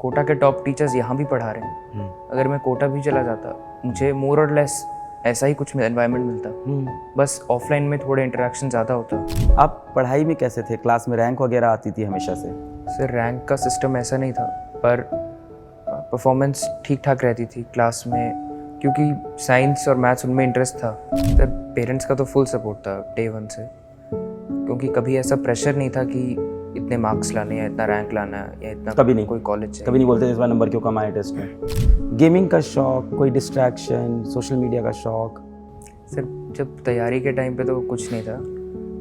कोटा के top teachers यहाँ भी पढ़ा रहे हैं। अगर मैं कोटा भी चला जाता, मुझे मोर और लेस ऐसा ही कुछ एनवायरनमेंट मिलता। बस ऑफलाइन में थोड़े इंटरेक्शन ज़्यादा होता। आप पढ़ाई में कैसे थे? क्लास में रैंक वगैरह आती थी हमेशा से? सर रैंक का सिस्टम ऐसा नहीं था, पर परफॉर्मेंस ठीक ठाक रहती थी क्लास में, क्योंकि साइंस और मैथ्स उनमें इंटरेस्ट था। सर पेरेंट्स का तो फुल सपोर्ट था डे वन से, क्योंकि कभी ऐसा प्रेशर नहीं था कि इतने मार्क्स लाने या इतना रैंक लाना या इतना कभी नहीं कोई कॉलेज कभी नहीं बोलते इस बार नंबर क्यों कम आए टेस्ट में? गेमिंग का शौक, कोई डिस्ट्रैक्शन, सोशल मीडिया का शौक? सर जब तैयारी के टाइम पे तो कुछ नहीं था।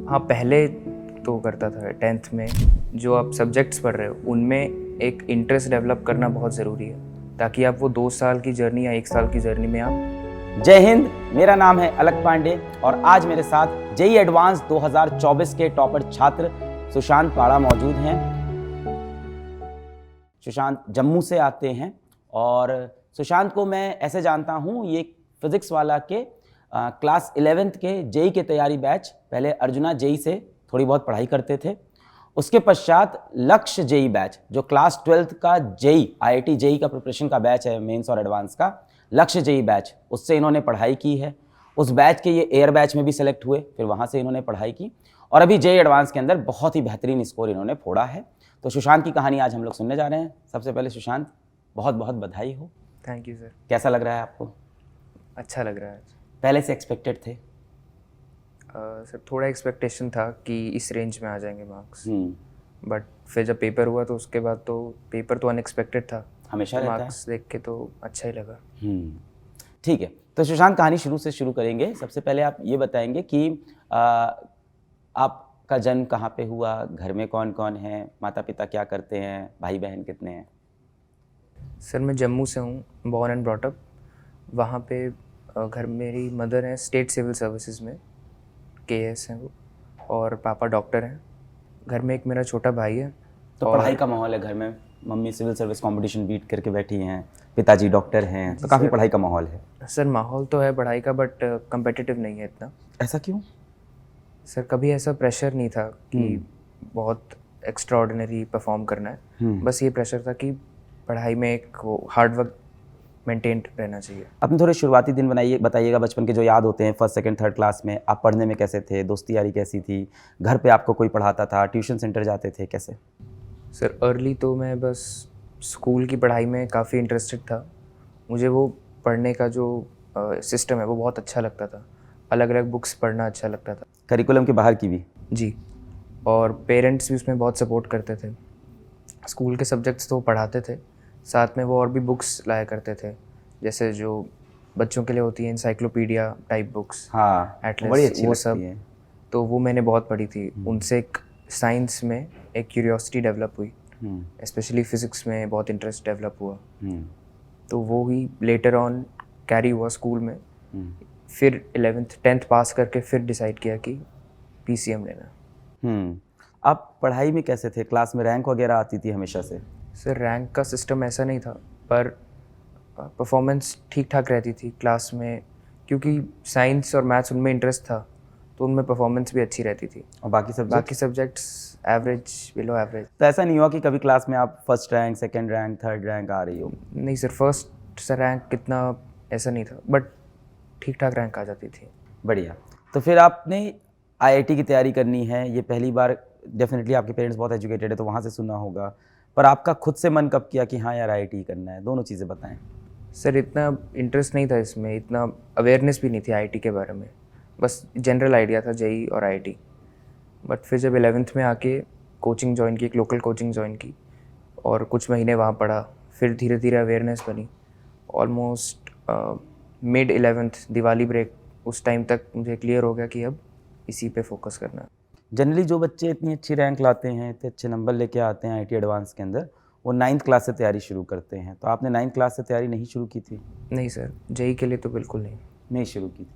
हाँ पहले तो करता था 10th में, जो आप सब्जेक्ट्स पढ़ रहे हो उनमें एक इंटरेस्ट डेवलप करना बहुत ज़रूरी है, ताकि आप वो 2 साल की जर्नी या 1 साल की जर्नी में आप। जय हिंद, मेरा नाम है अलक पांडे और आज मेरे साथ जेईई एडवांस 2024 के टॉपर छात्र सुशांत पाड़ा मौजूद हैं। सुशांत जम्मू से आते हैं और सुशांत को मैं ऐसे जानता हूँ, ये फिजिक्स वाला के क्लास 11th के जेईई के तैयारी बैच, पहले अर्जुना जेईई से थोड़ी बहुत पढ़ाई करते थे। उसके पश्चात लक्ष्य जेईई बैच, जो क्लास 12th का जेईई आईआईटी जेईई का प्रिपरेशन का बैच है, मेंस और एडवांस का लक्ष्य जेईई बैच, उससे इन्होंने पढ़ाई की है। उस बैच के ये एयर बैच में भी सेलेक्ट हुए, फिर वहाँ से इन्होंने पढ़ाई की और अभी जेईई एडवांस के अंदर बहुत ही बेहतरीन स्कोर इन्होंने फोड़ा है। तो सुशांत की कहानी आज हम लोग सुनने जा रहे हैं। सबसे पहले सुशांत, बहुत बहुत बधाई हो। Thank you sir. कैसा लग रहा है आपको? अच्छा लग रहा है। पहले से एक्सपेक्टेड थे? सर थोड़ा एक्सपेक्टेशन था कि इस रेंज में आ जाएंगे मार्क्स, बट फिर जब पेपर हुआ तो उसके बाद तो पेपर तो अनएक्सपेक्टेड था, हमेशा रहता है। मार्क्स देख के तो अच्छा ही लगा। ठीक है, तो सुशांत कहानी शुरू से शुरू करेंगे। सबसे पहले आप ये बताएंगे कि आपका जन्म कहाँ पे हुआ, घर में कौन कौन है, माता पिता क्या करते हैं, भाई बहन कितने हैं? सर मैं जम्मू से हूँ, बॉर्न एंड ब्रॉट अप। वहाँ पे घर मेरी मदर है स्टेट सिविल सर्विसेज में, केएस हैं वो, और पापा डॉक्टर हैं। घर में एक मेरा छोटा भाई है। तो पढ़ाई का माहौल है घर में? Mummy civil service competition beat करके बैठी हैं, पिताजी डॉक्टर हैं, तो काफ़ी पढ़ाई का माहौल है। सर माहौल तो है पढ़ाई का, बट कंपेटिटिव नहीं है इतना। ऐसा क्यों? सर कभी ऐसा प्रेशर नहीं था कि बहुत एक्स्ट्राऑर्डिनरी परफॉर्म करना है। बस ये प्रेशर था कि पढ़ाई में एक हार्ड वर्क मेंटेन रहना चाहिए। अपने थोड़े शुरुआती दिन बताइएगा, बचपन के जो याद होते हैं, फर्स्ट सेकंड थर्ड क्लास में आप पढ़ने में कैसे थे, दोस्ती यारी कैसी थी, घर पे आपको कोई पढ़ाता था, ट्यूशन सेंटर जाते थे, कैसे? सर अर्ली तो मैं बस स्कूल की पढ़ाई में काफ़ी इंटरेस्टेड था। मुझे वो पढ़ने का जो सिस्टम है वो बहुत अच्छा लगता था। अलग अलग बुक्स पढ़ना अच्छा लगता था। करिकुलम के बाहर की भी? जी, और पेरेंट्स भी उसमें बहुत सपोर्ट करते थे। स्कूल के सब्जेक्ट्स तो पढ़ाते थे, साथ में वो और भी बुक्स लाया करते थे, जैसे जो बच्चों के लिए होती है इंसाइक्लोपीडिया टाइप बुक्स। हाँ, एटलस, बड़ी अच्छी वो लगती सब है। तो वो मैंने बहुत पढ़ी थी। उनसे एक साइंस में एक क्यूरियोसिटी डेवलप हुई, स्पेशली फिज़िक्स में बहुत इंटरेस्ट डेवलप हुआ। तो वो ही लेटर ऑन कैरी हुआ स्कूल में। फिर 11th 10th पास करके फिर डिसाइड किया कि पीसीएम लेना। आप पढ़ाई में कैसे थे? क्लास में रैंक वगैरह आती थी हमेशा से? सर रैंक का सिस्टम ऐसा नहीं था, पर परफॉर्मेंस ठीक ठाक रहती थी क्लास में, क्योंकि साइंस और मैथ्स उनमें इंटरेस्ट था, तो उनमें परफॉर्मेंस भी अच्छी रहती थी। और बाकी सब्जेक्ट्स एवरेज, बिलो एवरेज। तो ऐसा नहीं हुआ कि कभी क्लास में आप first rank, second rank, third rank आ रही हो? नहीं सर, फर्स्ट से रैंक कितना ऐसा नहीं था, बट ठीक ठाक रैंक आ जाती थी। बढ़िया। तो फिर आपने आईआईटी की तैयारी करनी है, ये पहली बार। डेफिनेटली आपके पेरेंट्स बहुत एजुकेटेड है तो वहाँ से सुना होगा, पर आपका खुद से मन कब किया कि हाँ यार आईआईटी करना है? दोनों चीज़ें बताएं। सर इतना इंटरेस्ट नहीं था इसमें, इतना अवेयरनेस भी नहीं थी आईआईटी के बारे में, बस जनरल आइडिया था जेईई और आईआईटी। बट फिर जब 11th में आके कोचिंग ज्वाइन की, एक लोकल कोचिंग ज्वाइन की और कुछ महीने वहाँ पढ़ा, फिर धीरे धीरे अवेयरनेस बनी। Almost mid 11th Diwali break, उस टाइम तक मुझे क्लियर हो गया कि अब इसी पे फोकस करना है। जनरली जो बच्चे इतनी अच्छी रैंक लाते हैं, इतने अच्छे नंबर लेके आते हैं आईआईटी एडवांस के अंदर, वो 9th क्लास से तैयारी शुरू करते हैं। तो आपने 9th क्लास से तैयारी नहीं शुरू की थी? नहीं सर, जेईई के लिए तो बिल्कुल नहीं शुरू की थी।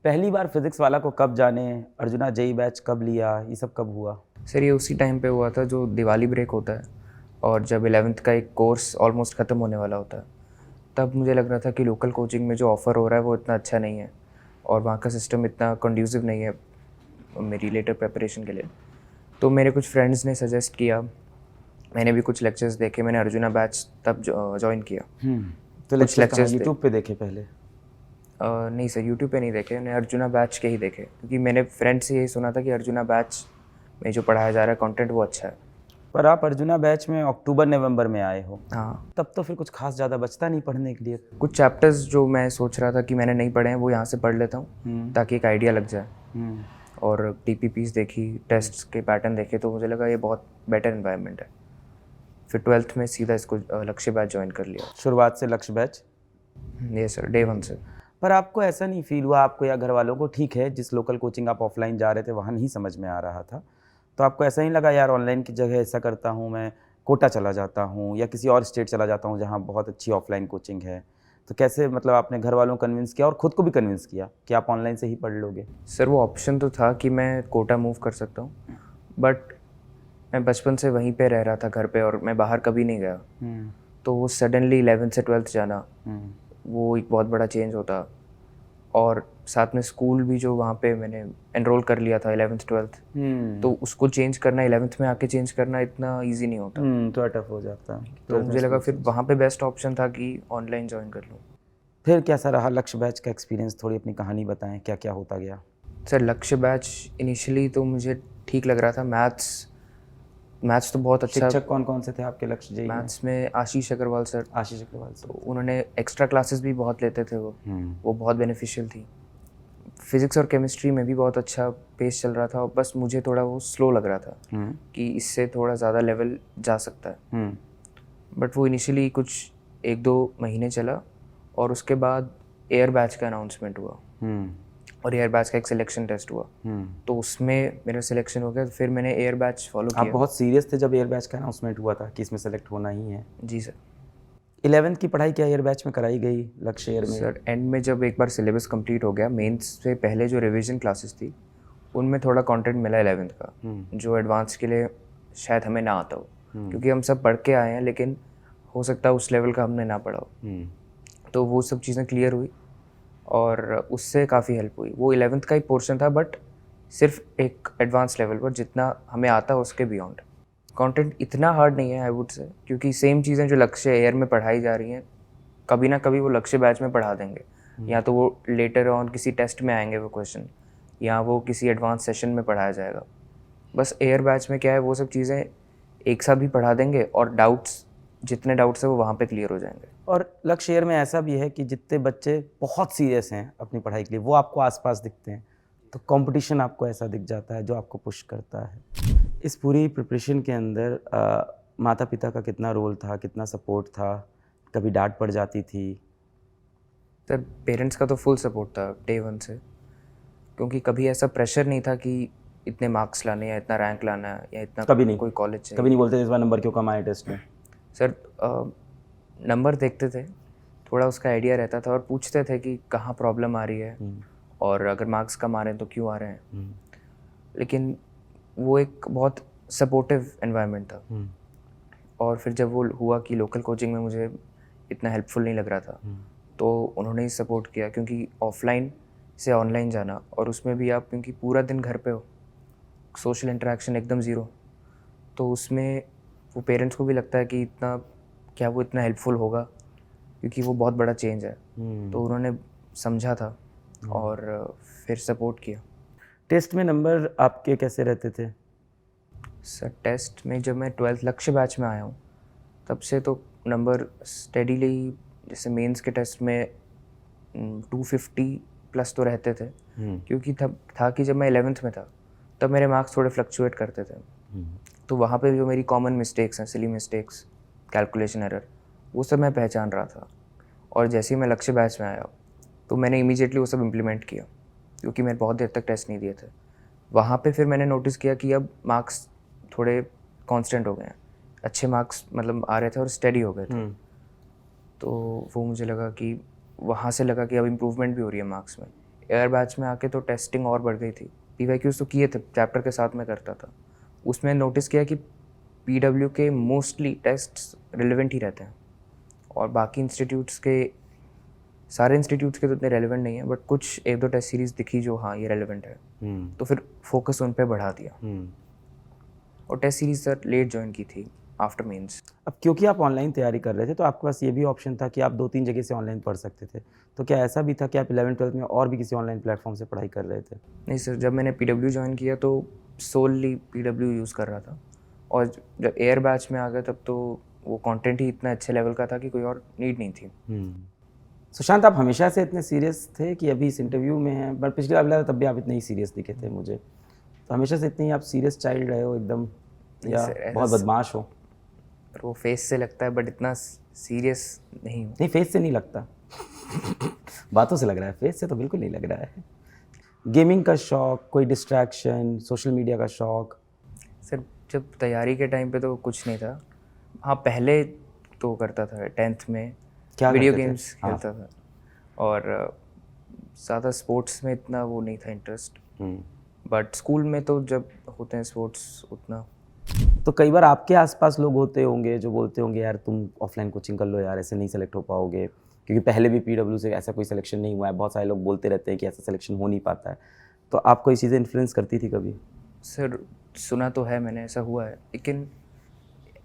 पहली बार फिजिक्स वाला को कब जाने, अर्जुना जेईई बैच कब लिया, ये सब कब हुआ? सर ये उसी टाइम पे हुआ था जो दिवाली ब्रेक होता है, और जब 11th का एक कोर्स ऑलमोस्ट ख़त्म होने वाला होता है, तब मुझे लग रहा था कि लोकल कोचिंग में जो ऑफ़र हो रहा है वो इतना अच्छा नहीं है और वहाँ का सिस्टम इतना कंड्यूसिव नहीं है मेरी लेटर प्रिपरेशन के लिए। तो मेरे कुछ फ्रेंड्स ने सजेस्ट किया मैंने भी कुछ लेक्चर्स देखे, मैंने अर्जुना बैच तब ज्वाइन किया। तो लेक्चर कहाँ lectures यूट्यूब पे देखे पहले? नहीं सर, यूट्यूब पे नहीं देखे, मैंने अर्जुना बैच के ही देखे, क्योंकि मैंने फ्रेंड से यही सुना था कि अर्जुना बैच में जो पढ़ाया जा रहा है कंटेंट वो अच्छा है। पर आप अर्जुना बैच में अक्टूबर नवंबर में आए हो, हाँ, तब तो फिर कुछ खास ज़्यादा बचता नहीं पढ़ने के लिए। कुछ चैप्टर्स जो मैं सोच रहा था कि मैंने नहीं पढ़े हैं वो यहाँ से पढ़ लेता हूँ ताकि एक आइडिया लग जाए। और TPPs देखी, टेस्ट्स के पैटर्न देखे, तो मुझे लगा ये बहुत बेटर एनवायरनमेंट है। फिर 12th में सीधा इसको लक्ष्य बैच ज्वाइन कर लिया। शुरुआत से लक्ष्य बैच? ये सर, डे 1 से। पर आपको ऐसा नहीं फील हुआ, आपको या घर वालों को, ठीक है जिस लोकल कोचिंग आप ऑफलाइन जा रहे थे वहाँ नहीं समझ में आ रहा था, तो आपको ऐसा नहीं लगा यार ऑनलाइन की जगह ऐसा करता हूँ मैं कोटा चला जाता हूँ या किसी और स्टेट चला जाता हूँ जहाँ बहुत अच्छी ऑफलाइन कोचिंग है? तो कैसे मतलब आपने घर वालों को कन्विंस किया और ख़ुद को भी कन्विंस किया कि आप ऑनलाइन से ही पढ़ लोगे? सर वो ऑप्शन तो था कि मैं कोटा मूव कर सकता हूँ, बट मैं बचपन से वहीं पे रह रहा था घर पे और मैं बाहर कभी नहीं गया। तो वो सडनली 11th से 12th जाना वो एक बहुत बड़ा चेंज होता। और साथ में स्कूल भी जो वहाँ पे मैंने एनरोल कर लिया था 11th 12th, तो उसको चेंज करना 11th में आके चेंज करना इतना इजी नहीं होता। तो टफ हो जाता। तो मुझे लगा फिर वहाँ पे बेस्ट ऑप्शन था कि ऑनलाइन ज्वाइन कर लूँ। फिर कैसा रहा लक्ष्य बैच का एक्सपीरियंस? थोड़ी अपनी कहानी बताएं, क्या क्या होता गया? सर लक्ष्य बैच इनिशियली तो मुझे ठीक लग रहा था। मैथ्स तो बहुत अच्छा। शिक्षक कौन कौन से थे आपके लक्ष्य जी? मैथ्स में आशीष अग्रवाल सर। आशीष अग्रवाल सर। तो उन्होंने एक्स्ट्रा क्लासेस भी बहुत लेते थे, वो बहुत बेनिफिशियल थी। फिज़िक्स और केमिस्ट्री में भी बहुत अच्छा पेस चल रहा था, बस मुझे थोड़ा वो स्लो लग रहा था कि इससे थोड़ा ज़्यादा लेवल जा सकता है। बट वो इनिशियली कुछ 1-2 महीने चला और उसके बाद एयर बैच का अनाउंसमेंट हुआ और एयर बैच का एक सिलेक्शन टेस्ट हुआ। तो उसमें मेरा सिलेक्शन हो गया, तो फिर मैंने एयर बैच फॉलो किया। आप बहुत सीरियस थे जब एयर बैच का अनाउंसमेंट हुआ था कि इसमें सेलेक्ट होना ही है? जी सर। 11th की पढ़ाई क्या एयर बैच में कराई गई लक्ष्य एयर में? सर एंड में जब एक बार सिलेबस कंप्लीट हो गया, मेंस से पहले जो रिवीजन क्लासेस थी उनमें थोड़ा कंटेंट मिला 11th का, जो एडवांस के लिए शायद हमें ना आता हो, क्योंकि हम सब पढ़ के आए हैं लेकिन हो सकता है उस लेवल का हमने ना पढ़ा हो। तो वो सब चीज़ें क्लियर हुई और उससे काफ़ी हेल्प हुई। वो 11th का ही पोर्शन था, बट सिर्फ एक एडवांस लेवल पर, जितना हमें आता है उसके बियॉन्ड। कंटेंट इतना हार्ड नहीं है आई वुड से, क्योंकि सेम चीज़ें जो लक्ष्य एयर में पढ़ाई जा रही हैं कभी ना कभी वो लक्ष्य बैच में पढ़ा देंगे, या तो वो लेटर ऑन किसी टेस्ट में आएंगे वो क्वेश्चन, या वो किसी एडवांस सेशन में पढ़ाया जाएगा। बस एयर बैच में क्या है, वो सब चीज़ें एक साथ भी पढ़ा देंगे और डाउट्स, जितने डाउट्स है वो वहाँ पे क्लियर हो जाएंगे। और लक्ष्य एयर में ऐसा भी है कि जितने बच्चे बहुत सीरियस हैं अपनी पढ़ाई के लिए वो आपको आसपास दिखते हैं, तो कंपटीशन आपको ऐसा दिख जाता है जो आपको पुश करता है। इस पूरी प्रिपरेशन के अंदर माता पिता का कितना रोल था, कितना सपोर्ट था? कभी डांट पड़ जाती थी? सर पेरेंट्स का तो फुल सपोर्ट था डे 1 से, क्योंकि कभी ऐसा प्रेशर नहीं था कि इतने मार्क्स लाने या इतना रैंक लाना है या इतना कभी नहीं? कोई कॉलेज चाहिए। कभी नहीं बोलते इस बार नंबर क्यों कम आए टेस्ट में? सर नंबर देखते थे, थोड़ा उसका आइडिया रहता था और पूछते थे कि कहाँ प्रॉब्लम आ रही है और अगर मार्क्स कम आ रहे हैं तो क्यों आ रहे हैं। लेकिन वो एक बहुत सपोर्टिव एनवायरनमेंट था। और फिर जब वो हुआ कि लोकल कोचिंग में मुझे इतना हेल्पफुल नहीं लग रहा था, तो उन्होंने ही सपोर्ट किया, क्योंकि ऑफलाइन से ऑनलाइन जाना और उसमें भी आप क्योंकि पूरा दिन घर पे हो, सोशल इंटरेक्शन एकदम ज़ीरो, तो उसमें वो पेरेंट्स को भी लगता है कि इतना क्या वो इतना हेल्पफुल होगा, क्योंकि वो बहुत बड़ा चेंज है। तो उन्होंने समझा था और फिर सपोर्ट किया। टेस्ट में नंबर आपके कैसे रहते थे? सर टेस्ट में जब मैं 12th लक्ष्य बैच में आया हूँ तब से तो नंबर स्टेडीली, जैसे मेंस के टेस्ट में 250 प्लस तो रहते थे, क्योंकि तब था कि जब मैं 11th में था तब मेरे मार्क्स थोड़े फ्लक्चुएट करते थे। तो वहाँ पे जो मेरी कॉमन मिस्टेक्स हैं, सिली मिस्टेक्स, कैलकुलेशन एरर, वो सब मैं पहचान रहा था। और जैसे ही मैं लक्ष्य बैच में आया तो मैंने इमीडिएटली वो सब इम्प्लीमेंट किया, क्योंकि मैंने बहुत देर तक टेस्ट नहीं दिए थे। वहाँ पे फिर मैंने नोटिस किया कि अब मार्क्स थोड़े कांस्टेंट हो गए हैं, अच्छे मार्क्स मतलब आ रहे थे और स्टेडी हो गए थे। तो वो मुझे लगा कि वहाँ से लगा कि अब इम्प्रूवमेंट भी हो रही है मार्क्स में। एयर बैच में आके तो टेस्टिंग और बढ़ गई थी। PYQs तो किए थे, चैप्टर के साथ में करता था। उसमें नोटिस किया कि PW के मोस्टली टेस्ट्स रिलेवेंट ही रहते हैं, और बाकी इंस्टीट्यूट्स के, सारे इंस्टीट्यूट्स के तो इतने रेलेवेंट नहीं है, बट कुछ 1-2 टेस्ट सीरीज़ दिखी जो हाँ ये रेलेवेंट है। तो फिर फोकस उन पे बढ़ा दिया। और test series sir late join की थी, आफ्टर मेंस। अब क्योंकि आप ऑनलाइन तैयारी कर रहे थे तो आपके पास ये भी ऑप्शन था कि आप 2-3 जगह से ऑनलाइन पढ़ सकते थे। तो क्या ऐसा भी था कि आप 11th-12th में और भी किसी ऑनलाइन प्लेटफ़ॉर्म से पढ़ाई कर रहे थे? नहीं सर, जब मैंने पीडब्ल्यू ज्वाइन किया तो सोलली पीडब्ल्यू यूज़ कर रहा था, और जब एयर बैच में आ गया तब तो वो कंटेंट ही इतना अच्छे लेवल का था कि कोई और नीड नहीं थी। सुशांत, आप हमेशा से इतने सीरियस थे कि अभी इस इंटरव्यू में हैं, पर पिछली बार मिला था तब भी आप इतने ही सीरियस दिखे थे मुझे। तो हमेशा से इतने ही आप सीरियस चाइल्ड रहे हो एकदम, नहीं या सर, ऐसा बहुत बदमाश हो? पर वो फेस से लगता है, बट इतना सीरियस नहीं हूँ। नहीं, फेस से नहीं लगता। बातों से लग रहा है, फेस से तो बिल्कुल नहीं लग रहा है। गेमिंग का शौक, कोई डिस्ट्रैक्शन, सोशल मीडिया का शौक? सर, जब तैयारी के टाइम पे तो कुछ नहीं था। हाँ, पहले तो करता था 10th में, क्या वीडियो करते थे? गेम्स हाँ। खेलता था, और ज़्यादा स्पोर्ट्स में इतना वो नहीं था इंटरेस्ट। बट स्कूल में तो जब होते हैं स्पोर्ट्स उतना। तो कई बार आपके आसपास लोग होते होंगे जो बोलते होंगे यार तुम ऑफलाइन कोचिंग कर लो यार, ऐसे नहीं सेलेक्ट हो पाओगे, क्योंकि पहले भी पीडब्ल्यू से ऐसा कोई सिलेक्शन नहीं हुआ है, बहुत सारे लोग बोलते रहते हैं कि ऐसा सिलेक्शन हो नहीं पाता है। तो आपको ये चीज़ें इन्फ्लुएंस करती थी कभी? सर, सुना तो है मैंने, ऐसा हुआ है, लेकिन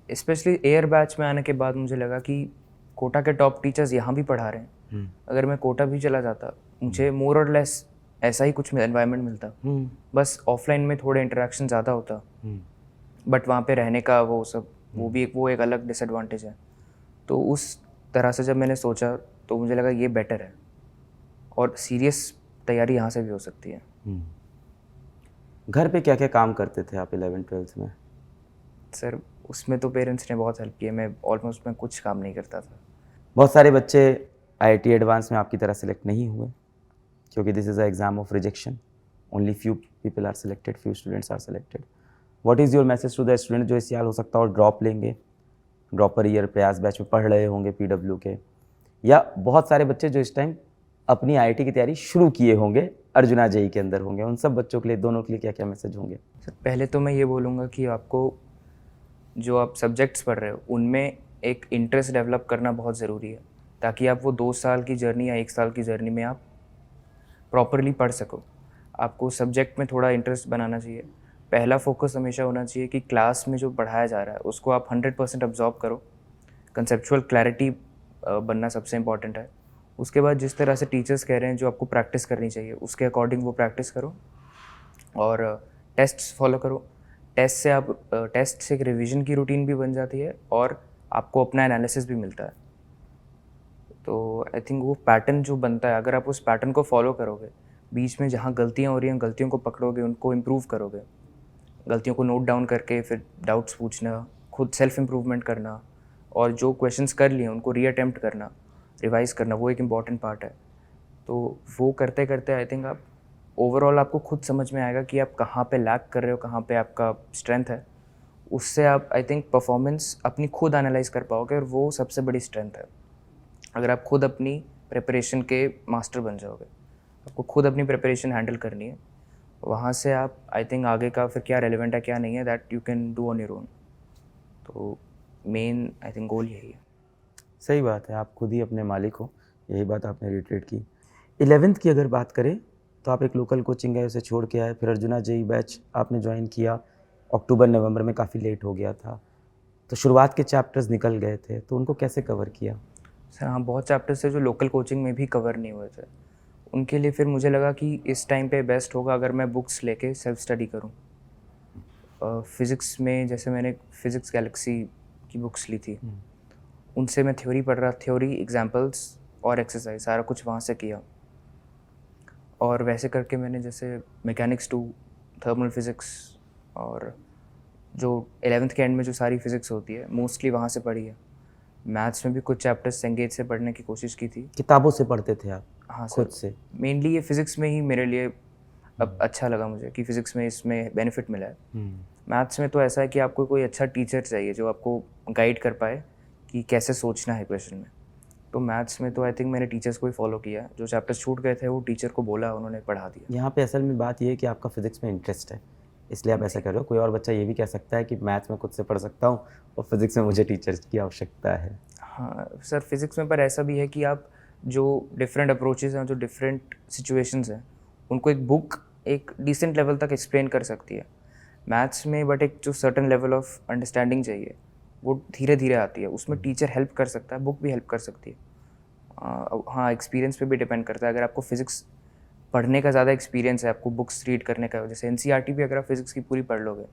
स्पेशली एयर बैच में आने के बाद मुझे लगा कि कोटा के टॉप टीचर्स यहाँ भी पढ़ा रहे हैं। अगर मैं कोटा भी चला जाता, मुझे मोर और लेस ऐसा ही कुछ एनवायरनमेंट मिलता, बस ऑफलाइन में थोड़े इंटरेक्शन ज़्यादा होता, बट वहाँ पे रहने का वो सब, वो एक अलग डिसएडवांटेज है। तो उस तरह से जब मैंने सोचा तो मुझे लगा ये बेटर है, और सीरियस तैयारी यहाँ से भी हो सकती है। घर पे क्या क्या काम करते थे आप 11th-12th में? सर, उसमें तो पेरेंट्स ने बहुत हेल्प की है, मैं ऑलमोस्ट मैं कुछ काम नहीं करता था। बहुत सारे बच्चे आईआईटी एडवांस में आपकी तरह सेलेक्ट नहीं हुए, क्योंकि this is a exam of rejection, only few people are selected, few students are selected. What is your message to the student जो इस साल हो सकता है और ड्रॉप लेंगे, ड्रॉपर ईयर प्रयास बैच में पढ़ रहे होंगे पीडब्ल्यू के, या बहुत सारे बच्चे जो इस टाइम अपनी आईआईटी की तैयारी शुरू किए होंगे, अर्जुना जेई के अंदर होंगे, उन सब बच्चों के लिए, दोनों के लिए क्या क्या मैसेज होंगे? सर, पहले तो मैं ये बोलूँगा कि आपको जो आप सब्जेक्ट्स पढ़ रहे हो उनमें एक इंटरेस्ट डेवलप करना बहुत ज़रूरी है, ताकि आप वो 2 साल की जर्नी या 1 साल की जर्नी में आप प्रॉपरली पढ़ सको। आपको सब्जेक्ट में थोड़ा इंटरेस्ट बनाना चाहिए। पहला फोकस हमेशा होना चाहिए कि क्लास में जो पढ़ाया जा रहा है उसको आप 100% अब्जॉर्ब करो। कंसेप्चुअल क्लैरिटी बनना सबसे इम्पॉर्टेंट है। उसके बाद जिस तरह से टीचर्स कह रहे हैं जो आपको प्रैक्टिस करनी चाहिए, उसके अकॉर्डिंग वो प्रैक्टिस करो, और टेस्ट्स फॉलो करो। टेस्ट से एक रिवीजन की रूटीन भी बन जाती है, और आपको अपना एनालिसिस भी मिलता है। तो आई थिंक वो पैटर्न जो बनता है, अगर आप उस पैटर्न को फॉलो करोगे, बीच में जहाँ गलतियाँ हो रही हैं गलतियों को पकड़ोगे, उनको इम्प्रूव करोगे, गलतियों को नोट डाउन करके फिर डाउट्स पूछना, खुद सेल्फ इम्प्रूवमेंट करना, और जो क्वेश्चंस कर लिए उनको रीअटेम्प्ट करना, रिवाइज करना, वो एक इम्पॉर्टेंट पार्ट है। तो वो करते करते आई थिंक आप ओवरऑल आपको खुद समझ में आएगा कि आप कहाँ पे लैक कर रहे हो, कहाँ पे आपका स्ट्रेंथ है। उससे आप आई थिंक परफॉर्मेंस अपनी खुद एनालाइज कर पाओगे, और वो सबसे बड़ी स्ट्रेंथ है। अगर आप खुद अपनी प्रिपरेशन के मास्टर बन जाओगे, आपको खुद अपनी प्रिपरेशन हैंडल करनी है, वहाँ से आप आई थिंक आगे का फिर क्या रेलिवेंट है क्या नहीं है, that you can do on your own. तो मेन आई थिंक गोल यही है। सही बात है, आप खुद ही अपने मालिक हो, यही बात आपने रिट्रेट की। 11th की अगर बात करें तो आप एक लोकल कोचिंग गए, उसे छोड़ के आए, फिर अर्जुना जेई बैच आपने ज्वाइन किया, अक्टूबर नवंबर में काफ़ी लेट हो गया था, तो शुरुआत के चैप्टर्स निकल गए थे, तो उनको कैसे कवर किया? सर हाँ, बहुत चैप्टर्स थे जो लोकल कोचिंग में भी कवर नहीं हुए थे। उनके लिए फिर मुझे लगा कि इस टाइम पे बेस्ट होगा अगर मैं बुक्स लेके सेल्फ स्टडी करूँ। फिज़िक्स में जैसे मैंने फिज़िक्स गैलेक्सी की बुक्स ली थी, उनसे मैं थ्योरी पढ़ रहा, थ्योरी, एग्जाम्पल्स और एक्सरसाइज सारा कुछ वहाँ से किया। और वैसे करके मैंने जैसे मैकेनिक्स 2, थर्मल फिज़िक्स, और जो 11th के एंड में जो सारी फिज़िक्स होती है मोस्टली वहाँ से पढ़ी है। मैथ्स में भी कुछ चैप्टर्स सेंगेज से पढ़ने की कोशिश की थी। किताबों से पढ़ते थे आप? हाँ खुद सर, से? मेनली ये फिज़िक्स में ही मेरे लिए अब अच्छा लगा मुझे कि फ़िज़िक्स में इसमें बेनिफिट मिला है। मैथ्स में तो ऐसा है कि आपको कोई अच्छा टीचर चाहिए जो आपको गाइड कर पाए कि कैसे सोचना है क्वेश्चन में। तो मैथ्स में तो आई थिंक मैंने टीचर्स को ही फॉलो किया, जो चैप्टर्स छूट गए थे वो टीचर को बोला, उन्होंने पढ़ा दिया। यहाँ पे असल में बात ये है कि आपका फिज़िक्स में इंटरेस्ट है, इसलिए आप ऐसा कर रहे हो। कोई और बच्चा ये भी कह सकता है कि मैथ्स में खुद से पढ़ सकता हूँ और फिज़िक्स में मुझे टीचर्स की आवश्यकता है। हाँ सर, फिज़िक्स में पर ऐसा भी है कि आप जो डिफरेंट अप्रोचेज़ हैं, जो डिफरेंट सिचुएशंस हैं, उनको एक बुक एक डिसेंट लेवल तक एक्सप्लेन कर सकती है। मैथ्स में बट एक जो सर्टेन लेवल ऑफ अंडरस्टैंडिंग चाहिए, वो धीरे धीरे आती है, उसमें टीचर हेल्प कर सकता है, बुक भी हेल्प कर सकती है। हाँ, एक्सपीरियंस पे भी डिपेंड करता है। अगर आपको फिज़िक्स पढ़ने का ज़्यादा एक्सपीरियंस है, आपको बुक्स रीड करने का, जैसे एनसीईआरटी भी अगर आप फिज़िक्स की पूरी पढ़ लोगे,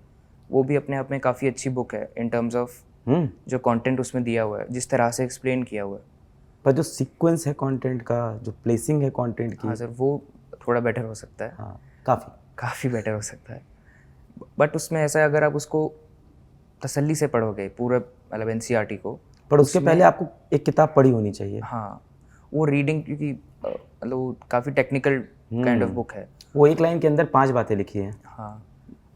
वो भी अपने आप में काफ़ी अच्छी बुक है इन टर्म्स ऑफ जो कंटेंट उसमें दिया हुआ है, जिस तरह से एक्सप्लेन किया हुआ है। पर जो सीक्वेंस है कंटेंट का, जो प्लेसिंग है कंटेंट की, हाँ सर, वो थोड़ा बेटर हो सकता है, हाँ काफ़ी बेटर हो सकता है। बट उसमें ऐसा है, अगर आप उसको तसल्ली से पढ़ोगे पूरा मतलब एनसीईआरटी को, पर उसके पहले आपको एक किताब पढ़ी होनी चाहिए। हाँ, वो रीडिंग, क्योंकि मतलब काफ़ी टेक्निकल काइंड ऑफ बुक है। वो एक लाइन के अंदर 5 बातें लिखी हैं। हाँ,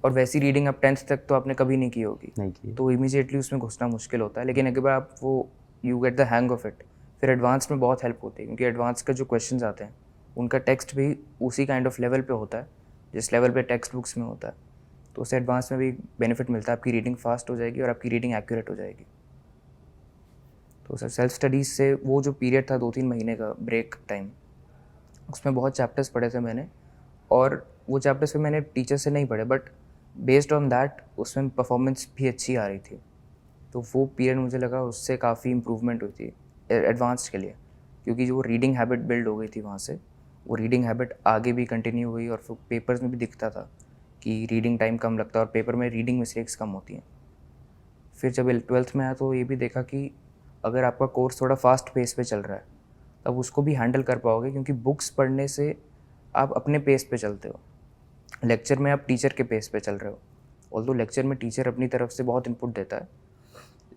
और वैसी रीडिंग आप 10th तक तो आपने कभी नहीं की होगी, नहीं की। तो इमीडिएटली उसमें घुसना मुश्किल होता है। लेकिन एक बार आप वो you get the hang of it, फिर एडवांस में बहुत हेल्प होती है, क्योंकि एडवांस का जो क्वेश्चंस आते हैं उनका टेक्स्ट भी उसी काइंड ऑफ लेवल पे होता है जिस लेवल पे टेक्स्ट बुक्स में होता है। तो उससे एडवांस में भी बेनिफिट मिलता है, आपकी रीडिंग फास्ट हो जाएगी और आपकी रीडिंग एक्यूरेट हो जाएगी। तो सर सेल्फ स्टडीज़ से वो जो पीरियड था 2-3 महीने का ब्रेक टाइम, उसमें बहुत चैप्टर्स पढ़े थे मैंने, और वो चैप्टर्स फिर मैंने टीचर से नहीं पढ़े, बट बेस्ड ऑन दैट उसमें परफॉर्मेंस भी अच्छी आ रही थी। तो वो पीरियड मुझे लगा उससे काफ़ी इम्प्रूवमेंट हुई थी एडवांस्ड के लिए, क्योंकि जो रीडिंग हैबिट बिल्ड हो गई थी वहाँ से, वो रीडिंग हैबिट आगे भी कंटिन्यू हुई, और फिर पेपर्स में भी दिखता था कि रीडिंग टाइम कम लगता है और पेपर में रीडिंग मिस्टेक्स कम होती हैं। फिर जब 12th में आया तो ये भी देखा कि अगर आपका कोर्स थोड़ा फास्ट पेस पे चल रहा है तब उसको भी हैंडल कर पाओगे, क्योंकि बुक्स पढ़ने से आप अपने पेस पे चलते हो, लेक्चर में आप टीचर के पेस पे चल रहे हो। ऑल्दो लेक्चर में टीचर अपनी तरफ से बहुत इनपुट देता है,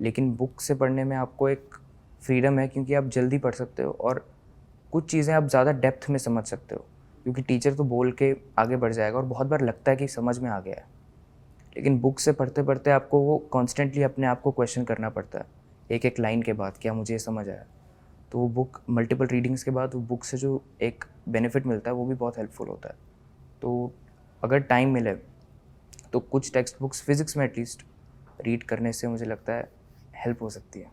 लेकिन बुक से पढ़ने में आपको एक फ्रीडम है, क्योंकि आप जल्दी पढ़ सकते हो और कुछ चीज़ें आप ज़्यादा डेप्थ में समझ सकते हो, क्योंकि टीचर तो बोल के आगे बढ़ जाएगा और बहुत बार लगता है कि समझ में आ गया है। लेकिन बुक से पढ़ते पढ़ते आपको वो कॉन्स्टेंटली अपने आप को क्वेश्चन करना पड़ता है, एक एक लाइन के बाद, क्या मुझे ये समझ आया। तो वो बुक मल्टीपल रीडिंग्स के बाद वो बुक से जो एक बेनिफिट मिलता है वो भी बहुत हेल्पफुल होता है। तो अगर टाइम मिले तो कुछ टेक्स्ट बुक्स फिज़िक्स में एटलीस्ट रीड करने से मुझे लगता है हेल्प हो सकती है।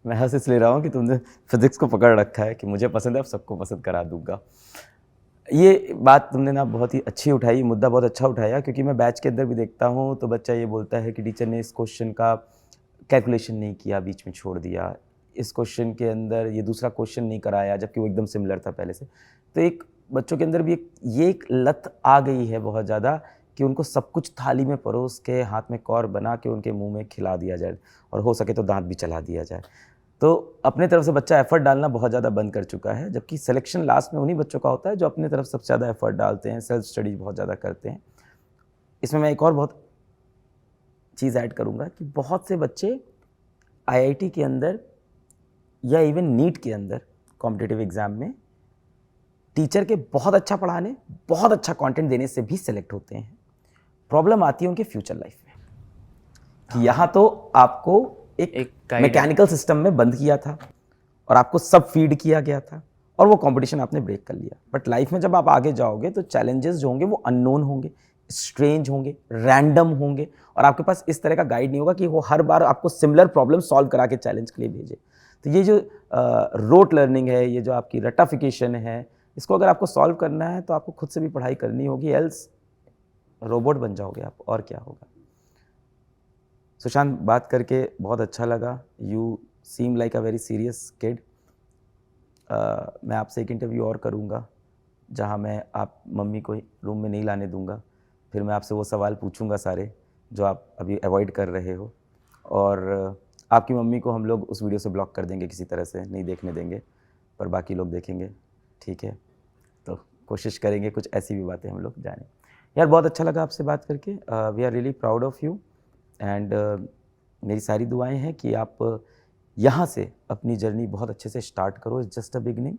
मैं हंस इसलिए रहा हूँ कि तुमने फिजिक्स को पकड़ रखा है कि मुझे पसंद है, अब सबको पसंद करा दूंगा। ये बात तुमने ना बहुत ही अच्छी उठाई, मुद्दा बहुत अच्छा उठाया, क्योंकि मैं बैच के अंदर भी देखता हूँ तो बच्चा ये बोलता है कि टीचर ने इस क्वेश्चन का कैलकुलेशन नहीं किया, बीच में छोड़ दिया, इस क्वेश्चन के अंदर ये दूसरा क्वेश्चन नहीं कराया, जबकि वो एकदम सिमिलर था पहले से। तो एक बच्चों के अंदर भी एक लत आ गई है बहुत ज़्यादा कि उनको सब कुछ थाली में परोस के, हाथ में कौर बना के उनके मुंह में खिला दिया जाए, और हो सके तो दांत भी चला दिया जाए। तो अपने तरफ से बच्चा एफर्ट डालना बहुत ज़्यादा बंद कर चुका है, जबकि सिलेक्शन लास्ट में उन्हीं बच्चों का होता है जो अपने तरफ सबसे ज़्यादा एफर्ट डालते हैं, सेल्फ स्टडीज बहुत ज़्यादा करते हैं। इसमें मैं एक और बहुत चीज़ ऐड करूँगा कि बहुत से बच्चे आईआईटी के अंदर या इवन नीट के अंदर कॉम्पिटिटिव एग्ज़ाम में टीचर के बहुत अच्छा पढ़ाने, बहुत अच्छा कंटेंट देने से भी सिलेक्ट होते हैं। प्रॉब्लम आती है उनके फ्यूचर लाइफ में कि यहाँ तो आपको एक मैकेनिकल सिस्टम में बंद किया था और आपको सब फीड किया गया था और वो कंपटीशन आपने ब्रेक कर लिया। बट लाइफ में जब आप आगे जाओगे तो चैलेंजेस जो होंगे वो अननोन होंगे, स्ट्रेंज होंगे, रैंडम होंगे, और आपके पास इस तरह का गाइड नहीं होगा कि वो हर बार आपको सिमिलर प्रॉब्लम सॉल्व करा के चैलेंज के लिए भेजे। तो ये जो रोट लर्निंग है, ये जो आपकी रटाफिकेशन है, इसको अगर आपको सॉल्व करना है तो आपको खुद से भी पढ़ाई करनी होगी, एल्स रोबोट बन जाओगे आप, और क्या होगा। सुशांत, बात करके बहुत अच्छा लगा। You seem like a very serious kid. मैं आपसे एक इंटरव्यू और करूँगा जहाँ मैं आप मम्मी को रूम में नहीं लाने दूंगा, फिर मैं आपसे वो सवाल पूछूंगा सारे जो आप अभी अवॉइड कर रहे हो, और आपकी मम्मी को हम लोग उस वीडियो से ब्लॉक कर देंगे, किसी तरह से नहीं देखने देंगे, पर बाकी लोग देखेंगे, ठीक है। तो कोशिश करेंगे कुछ ऐसी भी बातें हम लोग जानें। यार बहुत अच्छा लगा आपसे बात करके। We are really proud of you, and मेरी सारी दुआएं हैं कि आप यहाँ से अपनी जर्नी बहुत अच्छे से स्टार्ट करो। It's just a beginning.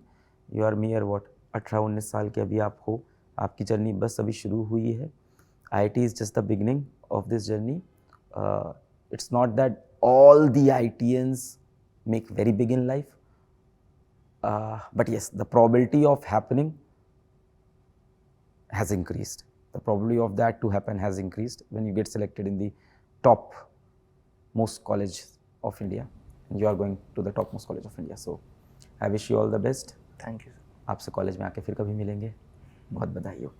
You are mere what 18-19 साल के अभी आप हो, आपकी जर्नी बस अभी शुरू हुई है। IIT is just the beginning of this journey. It's not that all the IITians make very big in life, but yes, the probability of happening has increased. The probability of that to happen has increased when you get selected in the top most college of India. You are going to the topmost college of India. So I wish you all the best. Thank you. आपसे college में आके फिर कभी मिलेंगे। बहुत बधाई हो।